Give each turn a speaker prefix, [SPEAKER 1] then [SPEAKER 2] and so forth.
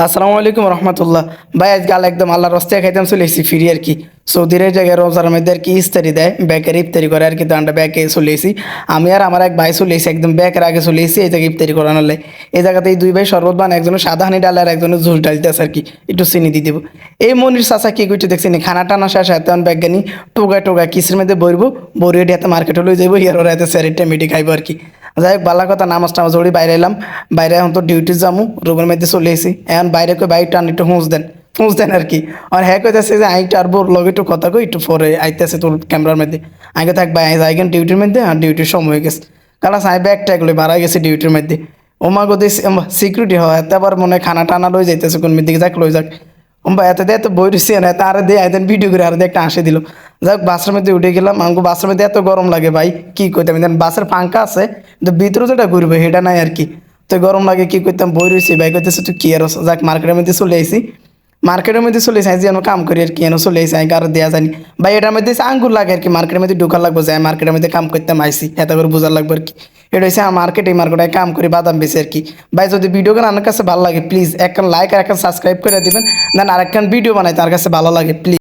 [SPEAKER 1] আসসালামু আলাইকুম রহমতুল্লাহ। ভাই আজকাল একদম আল্লাহর রাস্তায় খাইতাম চলে এসেছি ফিরি আর কি। সৌদির এই জায়গায় রোজার মধ্যে আর কি ইফতারি দেয়, ব্যাকের ইফতারি করে আর কি। তো আমরা ব্যাকে চলে এসেছি, আমি আর আমার এক ভাই চলে এসেছি, একদম ব্যাকের আগে চলে এসেছি এই জায়গায় ইফতারি করানোর লাই। এই জায়গাতে এই দুই ভাই শরবত বান, একজনের সাদা হানি ডালে আর একজনের ঝোল ডালতেছে আর কি, একটু চিনি দিয়ে দেবো। এই মনির চাচা কি করছে দেখছি নি, খানা টানা শেষ হাতে ব্যাগানি টোগায় টোগায় কিসের মধ্যে বইরবো, বরিয়ে হাতে মার্কেটে লই যাবো, ইয়ার ওর হাতে স্যারিটা মিটি খাইবো আর কি। যাই হোক বালা কথা, নামাজ টামাজ ওড়ি বাইরে এলাম। বাইরে এখন তো ডিউটি যামু, রুমের মধ্যে চলে এসেছি। এখন বাইরে কই বাইক টান একটু হুঁস দেন আর কি। আর হ্যাঁ কইতেছে যে আইটা আর বোর লগে একটু কথা কই, একটু পরে আইতেছে তোর ক্যামেরার মধ্যে। আগে থাক ভাই আইগেন ডিউটির মধ্যে, আর ডিউটির সময় হয়ে গেছে। কারণ সাই ব্যাগ ট্যাগ লই মারা গেছে ডিউটির মধ্যে। ওমা গো দিস সিকিউরিটি হয় এত, আবার মনে হয় খানা টানা লই যাইতেছে কোন দিকে যাক লই যাক। বা এত দিয়ে এত বই রয়েছে না, এত আরে দিয়ে এত ভিডিও করে আর দিয়ে একটা আসে দিল। যাক বাসের মধ্যে উঠে গেলাম, আমাকে বাসের মধ্যে এত গরম লাগে ভাই কি কইতাম। বাসের পাঙ্খা আছে কিন্তু ভিতরে যেটা ঘুরবে সেটা নাই আর কি। তো গরম লাগে কি করতাম, বই রয়েছি। ভাই কইতেছে তুই কি আর যাক মার্কেটের মধ্যে চলে আইসি। মার্কেটের মধ্যে চলে যাই যেন কাম করি আর কি, এনে চলে আইসি আর দেওয়া জানি। ভাই এটার মধ্যে আঙ্গুর লাগে আর কি, মার্কেটের মধ্যে ঢোকার লাগবো, যায় মার্কেটের মধ্যে কাম করতাম আইসি, এত করে বোঝার লাগবে আর কি। এটা হচ্ছে আমার মার্কেট, এই মার্কেটে কাম করি বাদাম বেশি আর কি। ভাই যদি ভিডিওগুলো আমার কাছে ভালো লাগে প্লিজ একটা লাইক আর একটা সাবস্ক্রাইব করে দিবেন, দেন আরেকখান ভিডিও বানাই তার কাছে ভালো লাগে প্লিজ।